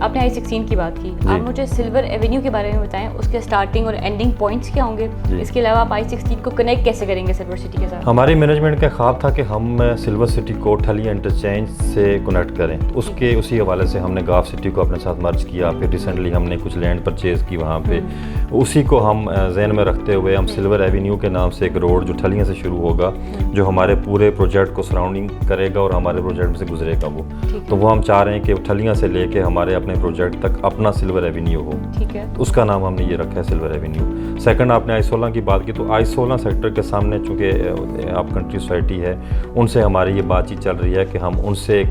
آپ نے I-16 کی بات کی, آپ مجھے سلور ایونیو کے بارے میں بتائیں, اس کے اسٹارٹنگ اور اینڈنگ پوائنٹس کیا ہوں گے, اس کے علاوہ آپ I-16 کو کنیکٹ کیسے کریں گے سلور سٹی کے ساتھ؟ ہماری مینجمنٹ کا خواب تھا کہ ہم سلور سٹی کو ٹھلیاں انٹرچینج سے کنیکٹ کریں. اسی حوالے سے ہم نے گاف سٹی کو اپنے ساتھ مرج کیا. پھر ریسنٹلی ہم نے کچھ لینڈ پرچیز کی وہاں پہ. اسی کو ہم ذہن میں رکھتے ہوئے ہم سلور ایونیو کے نام سے ایک روڈ جو ٹھلیاں سے شروع ہوگا, جو ہمارے پورے پروجیکٹ کو سراؤنڈنگ کرے گا اور ہمارے پروجیکٹ میں سے گزرے گا وہ ہم چاہ رہے ہیں کہ ٹھلیاں سے لے کے ہمارے اپنے پروجیکٹ تک اپنا سلور ایونیو ہو. اس کا نام ہم نے یہ رکھا ہے سلور ایونیو. سیکنڈ, آپ نے I-16 کی بات کی, تو I-16 سیکٹر کے سامنے چونکہ آپ کنٹری سوسائٹی ہے, ان سے ہماری یہ بات چیت چل رہی ہے کہ ہم ان سے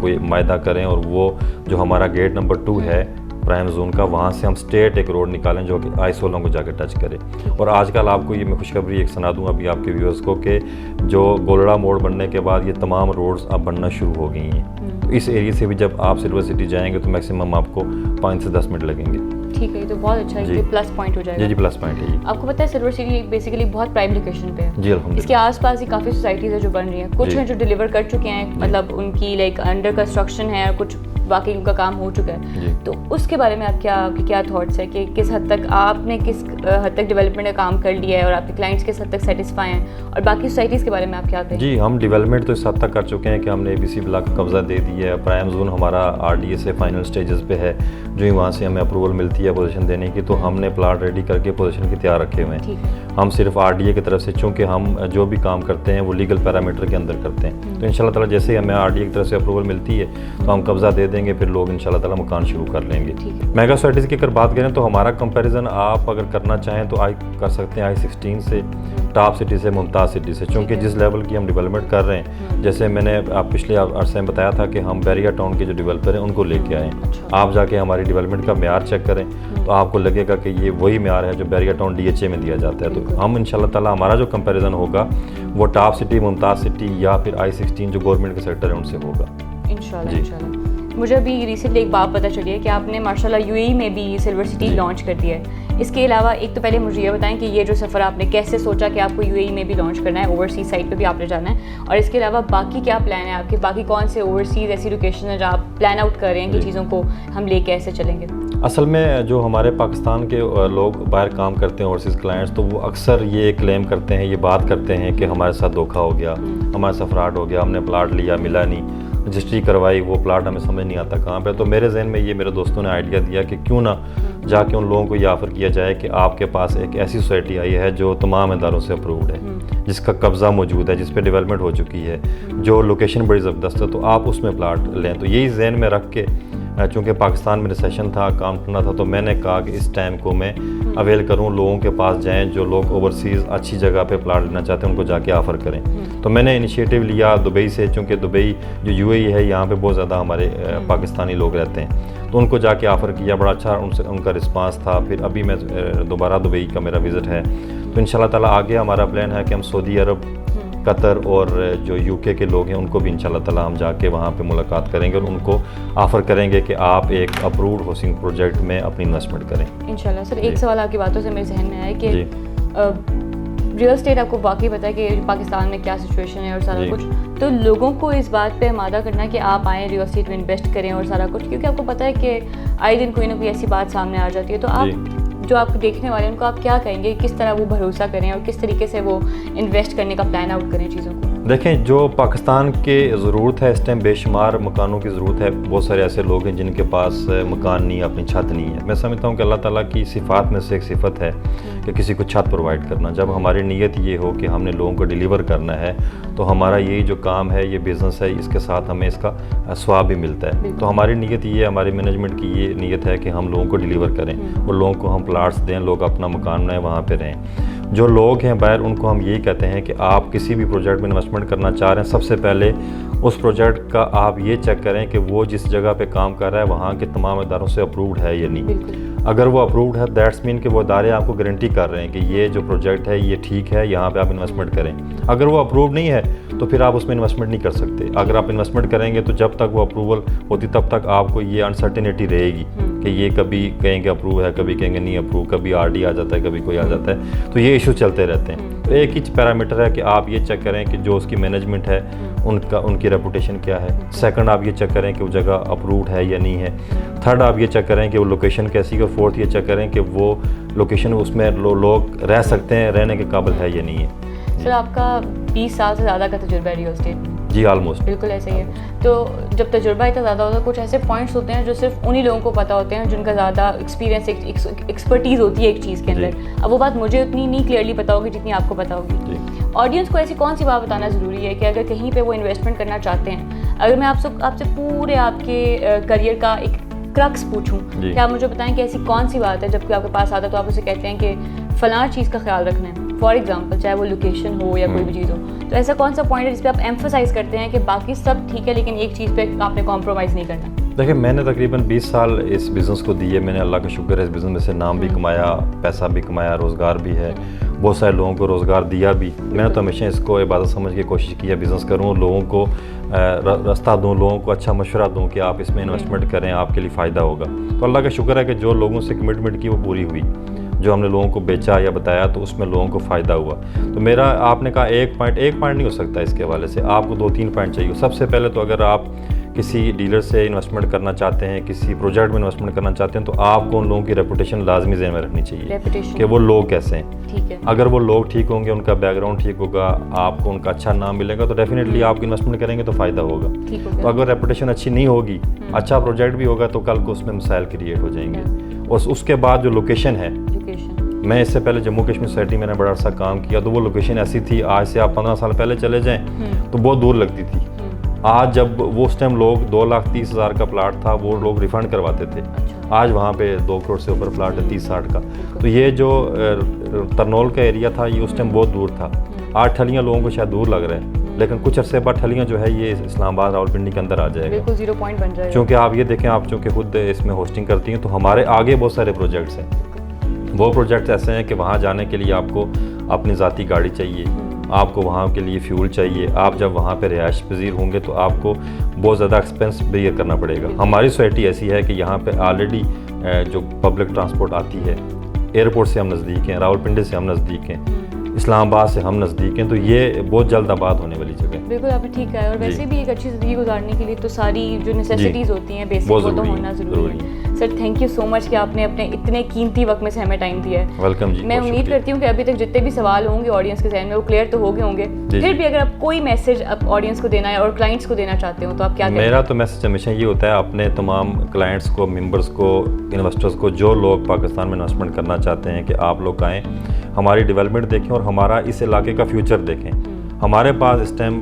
کوئی معاہدہ کریں, اور وہ جو ہمارا گیٹ نمبر 2 ہے پرائم زون کا, وہاں سے ہم اسٹریٹ ایک روڈ نکالیں جو کہ I-16 کو جا کے ٹچ کرے. اور آج کل آپ کو یہ میں خوشخبری ایک سنا دوں ابھی آپ کے ویورز کو, کہ جو گولڑا موڑ بننے کے بعد یہ تمام روڈز اب بننا شروع ہو گئی ہیں. تو اس ایریے سے بھی جب آپ سلور سٹی جائیں گے تو میکسیمم آپ کو 5 سے 10 منٹ لگیں گے. ٹھیک ہے, یہ تو بہت اچھا ہے, یہ پلس پوائنٹ ہو جائے گا. جی پلس پوائنٹ ہے. آپ کو پتہ ہے سلور سٹی بیسیکلی بہت پرائم لوکیشن پہ ہے. جی الحمدللہ. اس کے آس پاس ہی کافی سوسائٹیز ہیں جو بن رہی ہیں, کچھ ہیں جو ڈیلیور کر چکے ہیں, مطلب ان کی لائک انڈر کنسٹرکشن ہے, اور کچھ باقی ان کا کام ہو چکا ہے. تو اس کے بارے میں آپ کیا تھاٹس ہے کہ کس حد تک آپ نے کس حد تک ڈیولپمنٹ کا کام کر لیا ہے, اور آپ کے کلائنٹس کس حد تک سیٹسفائی ہیں, اور باقی سوسائٹیز کے بارے میں آپ کیا کہیں؟ جی ہم ڈیولپمنٹ تو اس حد تک کر چکے ہیں کہ ہم نے ABC بلاک کا قبضہ دے دی ہے. پرائم زون ہمارا RDA سے فائنل سٹیجز پہ ہے, جو ہی وہاں سے ہمیں اپروول ملتی ہے پوزیشن دینے کی, تو ہم نے پلاٹ ریڈی کر کے پوزیشن کی تیار رکھے ہوئے ہیں. ہم صرف RDA کی طرف سے, چونکہ ہم جو بھی کام کرتے ہیں وہ لیگل پیرامیٹر کے اندر کرتے ہیں, تو انشاءاللہ تعالیٰ جیسے ہی ہمیں RDA کی طرف سے اپروول ملتی ہے تو ہم قبضہ دے دیں گے, پھر لوگ انشاءاللہ تعالیٰ مکان شروع کر لیں گے. میگا سوسائٹیز کی اگر بات کریں تو ہمارا کمپیریزن آپ اگر کرنا چاہیں تو کر سکتے ہیں I-16 سے, ٹاپ سٹی سے, ممتاز سٹی سے, چونکہ جس لیول کی ہم ڈیولپمنٹ کر رہے ہیں, جیسے میں نے آپ پچھلے عرصے میں بتایا تھا کہ ہم بیریا ٹاؤن کے جو ڈیولپر ہیں ان کو لے کے آئے ہیں. آپ جا کے ہماری ڈیولپمنٹ کا معیار چیک کریں تو آپ کو لگے گا کہ یہ وہی معیار ہے جو بیریا ٹاؤن DHA میں دیا جاتا ہے. تو ہم انشاءاللہ تعالیٰ ہمارا جو کمپیریزن ہوگا وہ ٹاپ سٹی, ممتاز سٹی یا پھر I-16 جو گورنمنٹ کا سیکٹر ہے ان سے ہوگا انشاءاللہ. مجھے ابھی ریسنٹلی ایک بات پتہ چلی ہے کہ آپ نے ماشاءاللہ UAE میں بھی سلور سٹی لانچ کر دیا ہے. اس کے علاوہ ایک تو پہلے مجھے یہ بتائیں کہ یہ جو سفر آپ نے کیسے سوچا کہ آپ کو UAE میں بھی لانچ کرنا ہے, اوورسیز سائٹ پہ بھی آپ نے جانا ہے, اور اس کے علاوہ باقی کیا پلان ہے آپ کے, باقی کون سے اوورسیز ایسی لوکیشن ہیں جہاں آپ پلان آؤٹ کر رہے ہیں کہ چیزوں کو ہم لے کے ایسے چلیں گے؟ اصل میں جو ہمارے پاکستان کے لوگ باہر کام کرتے ہیں اوورسیز کلائنٹس, تو وہ اکثر یہ کلیم کرتے ہیں, یہ بات کرتے ہیں کہ ہمارے ساتھ دھوکہ ہو گیا, ہمارے ساتھ فراڈ ہو گیا, ہم نے پلاٹ لیا ملا نہیں, رجسٹری کروائی, وہ پلاٹ ہمیں سمجھ نہیں آتا کہاں پہ. تو میرے ذہن میں یہ میرے دوستوں نے آئیڈیا دیا کہ کیوں نہ جا کے ان لوگوں کو یہ آفر کیا جائے کہ آپ کے پاس ایک ایسی سوسائٹی آئی ہے جو تمام اداروں سے اپرووڈ ہے, جس کا قبضہ موجود ہے, جس پہ ڈیولپمنٹ ہو چکی ہے, جو لوکیشن بڑی زبردست ہے, تو آپ اس میں پلاٹ لیں. تو یہی ذہن میں رکھ کے, چونکہ پاکستان میں ریسیشن تھا, کام کرنا تھا, تو میں نے کہا کہ اس ٹائم کو میں اویل کروں, لوگوں کے پاس جائیں جو لوگ اوورسیز اچھی جگہ پہ پلاٹ لینا چاہتے ہیں ان کو جا کے آفر کریں. تو میں نے انیشیٹو لیا دبئی سے, چونکہ دبئی جو UAE ہے یہاں پہ بہت زیادہ ہمارے پاکستانی لوگ رہتے ہیں, تو ان کو جا کے آفر کیا, بڑا اچھا ان کا رسپانس تھا. پھر ابھی میں دوبارہ دبئی کا میرا وزٹ ہے, تو انشاءاللہ تعالیٰ آگے ہمارا پلان ہے کہ ہم سعودی عرب, قطر اور جو UK کے لوگ ہیں ان کو بھی انشاءاللہ تعالیٰ ہم جا کے وہاں پہ ملاقات کریں گے اور ان کو آفر کریں گے کہ آپ ایک اپرووڈ ہاؤسنگ پروجیکٹ میں اپنی انویسٹمنٹ کریں انشاءاللہ. سر ایک سوال آپ کی باتوں سے میرے ذہن میں آیا کہ ریئل اسٹیٹ آپ کو واقعی پتہ ہے کہ پاکستان میں کیا سچویشن ہے اور سارا کچھ, تو لوگوں کو اس بات پہ آمادہ کرنا کہ آپ آئیں ریئل اسٹیٹ میں انویسٹ کریں اور سارا کچھ, کیونکہ آپ کو پتہ ہے کہ آئے دن کوئی نہ کوئی ایسی بات سامنے آ جاتی ہے, تو آپ جو آپ دیکھنے والے ہیں ان کو آپ کیا کہیں گے, کس طرح وہ بھروسہ کریں اور کس طریقے سے وہ انویسٹ کرنے کا پلان آؤٹ کریں چیزوں کو؟ دیکھیں, جو پاکستان کے ضرورت ہے اس ٹائم, بے شمار مکانوں کی ضرورت ہے. بہت سارے ایسے لوگ ہیں جن کے پاس مکان نہیں ہے, اپنی چھت نہیں ہے. میں سمجھتا ہوں کہ اللہ تعالیٰ کی صفات میں سے ایک صفت ہے کہ کسی کو چھت پرووائڈ کرنا. جب ہماری نیت یہ ہو کہ ہم نے لوگوں کو ڈیلیور کرنا ہے, تو ہمارا یہی جو کام ہے, یہ بزنس ہے, اس کے ساتھ ہمیں اس کا ثواب بھی ملتا ہے. تو ہماری نیت یہ ہے, ہماری مینجمنٹ کی یہ نیت ہے کہ ہم لوگوں کو ڈیلیور کریں اور لوگوں کو ہم پلاٹس دیں, لوگ اپنا مکان بنائیں, وہاں پہ رہیں. جو لوگ ہیں باہر, ان کو ہم یہی کہتے ہیں کہ آپ کسی بھی پروجیکٹ میں انویسٹمنٹ کرنا چاہ رہے ہیں, سب سے پہلے اس پروجیکٹ کا آپ یہ چیک کریں کہ وہ جس جگہ پہ کام کر رہا ہے وہاں کے تمام اداروں سے اپرووڈ ہے یا نہیں. اگر وہ اپرووڈ ہے, دیٹس مین کہ وہ ادارے آپ کو گارنٹی کر رہے ہیں کہ یہ جو پروجیکٹ ہے یہ ٹھیک ہے, یہاں پہ آپ انویسٹمنٹ کریں. اگر وہ اپرووڈ نہیں ہے تو پھر آپ اس میں انویسٹمنٹ نہیں کر سکتے. اگر آپ انویسٹمنٹ کریں گے تو جب تک وہ اپروول ہوتی تب تک آپ کو یہ انسرٹینٹی رہے گی کہ یہ کبھی کہیں گے اپروو ہے, کبھی کہیں گے نہیں اپروو, کبھی RD آ جاتا ہے, کبھی کوئی آ جاتا ہے. تو یہ ایشو چلتے رہتے ہیں. تو ایک ہی پیرامیٹر ہے کہ آپ یہ چیک کریں کہ جو اس کی مینجمنٹ ہے ان کی ریپوٹیشن کیا ہے. سیکنڈ آپ یہ چیک کریں کہ وہ جگہ اپرووڈ ہے یا نہیں ہے. تھرڈ آپ یہ چیک کریں کہ وہ لوکیشن کیسی ہے. اور فورتھ یہ چیک کریں کہ وہ لوکیشن اس میں لوگ رہ سکتے ہیں, رہنے کے قابل ہے یا نہیں ہے. سر آپ کا 20 سال سے زیادہ کا تجربہ ہے ریئل اسٹیٹ میں؟ جی آلموسٹ. بالکل ایسا ہی ہے. تو جب تجربہ اتنا زیادہ ہوتا ہے, کچھ ایسے پوائنٹس ہوتے ہیں جو صرف انہی لوگوں کو پتہ ہوتے ہیں جن کا زیادہ ایکسپیرینس ایکسپرٹیز ہوتی ہے ایک چیز کے اندر. اب وہ بات مجھے اتنی نہیں کلیئرلی پتہ ہوگی جتنی آپ کو پتہ ہوگی. آڈینس کو ایسی کون سی بات بتانا ضروری ہے کہ اگر کہیں پہ وہ انویسٹمنٹ کرنا چاہتے ہیں, اگر میں آپ سے پورے آپ کے کریئر کا ایک کرکس پوچھوں کہ آپ مجھے بتائیں کہ ایسی کون سی بات ہے جب کہ آپ کے پاس آتا ہے تو آپ اسے کہتے ہیں کہ فلاں چیز کا خیال رکھنا ہے, فار ایگزامپل چاہے وہ لوکیشن ہو یا کوئی بھی چیز ہو, تو ایسا کون سا پوائنٹ ہے جس پہ آپ ایمفسائز کرتے ہیں کہ باقی سب ٹھیک ہے لیکن ایک چیز پہ آپ نے کمپرومائز نہیں کرنا؟ دیکھیں میں نے تقریباً 20 سال اس بزنس کو دیے. میں نے اللہ کا شکر ہے اس بزنس میں سے نام بھی کمایا, پیسہ بھی کمایا, روزگار بھی ہے, بہت سارے لوگوں کو روزگار دیا بھی. میں نے تو ہمیشہ اس کو عبادت سمجھ کے کوشش کی ہے بزنس کروں, لوگوں کو راستہ دوں, لوگوں کو اچھا مشورہ دوں کہ آپ اس میں انویسٹمنٹ کریں, آپ کے لیے فائدہ ہوگا. تو اللہ کا شکر ہے کہ جو لوگوں سے کمٹمنٹ کی وہ پوری ہوئی. جو ہم نے لوگوں کو بیچا یا بتایا تو اس میں لوگوں کو فائدہ ہوا. تو میرا آپ نے کہا ایک پوائنٹ نہیں ہو سکتا اس کے حوالے سے, آپ کو 2-3 پوائنٹ چاہیے. سب سے پہلے تو اگر آپ کسی ڈیلر سے انویسٹمنٹ کرنا چاہتے ہیں, کسی پروجیکٹ میں انویسٹمنٹ کرنا چاہتے ہیں, تو آپ کو ان لوگوں کی ریپوٹیشن لازمی ذہن میں رکھنی چاہیے کہ وہ لوگ کیسے ہیں. اگر وہ لوگ ٹھیک ہوں گے, ان کا بیک گراؤنڈ ٹھیک ہوگا, آپ کو ان کا اچھا نام ملے گا, تو ڈیفینیٹلی آپ انویسٹمنٹ کریں گے تو فائدہ ہوگا. تو اگر ریپوٹیشن اچھی نہیں ہوگی, اچھا پروجیکٹ بھی ہوگا, تو کل کو اس میں مسائل کریٹ ہو جائیں گے. اور اس کے بعد جو لوکیشن ہے, میں اس سے پہلے جموں کشمیر سوسائٹی میں نے بڑا عرصہ کام کیا, تو وہ لوکیشن ایسی تھی, آج سے آپ 15 سال پہلے چلے جائیں تو بہت دور لگتی تھی. آج جب وہ اس ٹائم لوگ 2,30,000 کا پلاٹ تھا, وہ لوگ ریفنڈ کرواتے تھے. آج وہاں پہ 2 کروڑ سے اوپر پلاٹ ہے 30-60 کا. تو یہ جو ترنول کا ایریا تھا یہ اس ٹائم بہت دور تھا. آج ٹھلیاں لوگوں کو شاید دور لگ رہے ہیں, لیکن کچھ عرصے بعد ٹھلیاں جو ہے یہ اسلام آباد راولپنڈی کے اندر آ جائے گا, بالکل 0 پوائنٹ بن جائے گا. چونکہ آپ یہ دیکھیں, آپ چونکہ خود اس میں ہوسٹنگ کرتی ہیں, تو ہمارے آگے بہت سارے پروجیکٹس ہیں. وہ پروجیکٹس ایسے ہیں کہ وہاں جانے کے لیے آپ کو اپنی ذاتی گاڑی چاہیے, آپ کو وہاں کے لیے فیول چاہیے. آپ جب وہاں پہ رہائش پذیر ہوں گے تو آپ کو بہت زیادہ ایکسپینس بیئر کرنا پڑے گا. ہماری سوسائٹی ایسی ہے کہ یہاں پہ آلریڈی جو پبلک ٹرانسپورٹ آتی ہے, ایئرپورٹ سے ہم نزدیک ہیں, راولپنڈی سے ہم نزدیک ہیں, اسلام آباد سے ہم نزدیک ہیں, تو یہ بہت جلد آباد ہونے والی جگہ ہے. بالکل آپ نے ٹھیک ہے. اور ویسے بھی ایک اچھی زندگی گزارنے کے لیے تو ساری جو نیسیسٹیز ہوتی ہیں بیسک, وہ تو ہونا ضروری ہے. سر تھینک یو سو مچ کہ آپ نے اپنے اتنے قیمتی وقت میں سے ہمیں ٹائم دیا ہے. ویلکم جی. میں امید کرتی ہوں کہ ابھی تک جتنے بھی سوال ہوں گے آڈینس کے ذہن میں وہ کلیئر تو ہو گئے ہوں گے. پھر بھی اگر آپ کوئی میسج آڈینس کو دینا ہے اور کلائنٹس کو دینا چاہتے ہو تو آپ کیا کہیں؟ میرا تو میسج ہمیشہ یہ ہوتا ہے اپنے تمام کلائنٹس کو, ممبرس کو, انویسٹرس کو, جو لوگ پاکستان میں انویسٹمنٹ کرنا چاہتے ہیں کہ آپ لوگ آئیں, ہماری ڈیولپمنٹ دیکھیں اور ہمارا اس علاقے کا فیوچر دیکھیں. ہمارے پاس اس ٹائم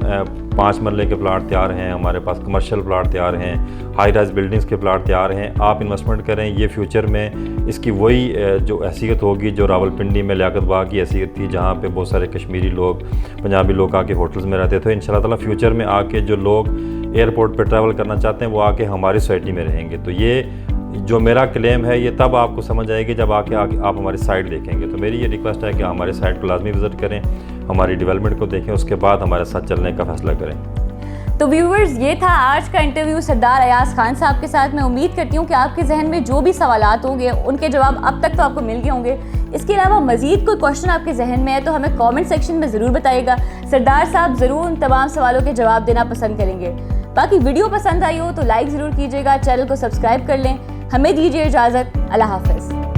5 مرلے کے پلاٹ تیار ہیں, ہمارے پاس کمرشل پلاٹ تیار ہیں, ہائی رائز بلڈنگز کے پلاٹ تیار ہیں. آپ انویسٹمنٹ کریں, یہ فیوچر میں اس کی وہی جو حیثیت ہوگی جو راولپنڈی میں لیاقت باغ کی حیثیت تھی, جہاں پہ بہت سارے کشمیری لوگ, پنجابی لوگ آ کے ہوٹلز میں رہتے تھے. انشاءاللہ تعالیٰ فیوچر میں آ کے جو لوگ ایئرپورٹ پہ ٹریول کرنا چاہتے ہیں وہ آ کے ہماری سوسائٹی میں رہیں گے. تو یہ جو میرا کلیم ہے یہ تب آپ کو سمجھ آئے گی جب آ کے آپ ہماری سائٹ دیکھیں گے. تو میری یہ ریکویسٹ ہے کہ ہماری سائٹ کو لازمی وزٹ کریں, ہماری ڈیولپمنٹ کو دیکھیں, اس کے بعد ہمارے ساتھ چلنے کا فیصلہ کریں. تو ویورز, یہ تھا آج کا انٹرویو سردار ایاز خان صاحب کے ساتھ. میں امید کرتی ہوں کہ آپ کے ذہن میں جو بھی سوالات ہوں گے ان کے جواب اب تک تو آپ کو مل گئے ہوں گے. اس کے علاوہ مزید کوئی کوشچن آپ کے ذہن میں ہے تو ہمیں کامنٹ سیکشن میں ضرور بتائیے گا. سردار صاحب ضرور ان تمام سوالوں کے جواب دینا پسند کریں گے. باقی ویڈیو پسند آئی ہو تو لائک ضرور کیجیے گا, چینل کو سبسکرائب کر لیں. ہمیں دیجیے اجازت. اللہ حافظ.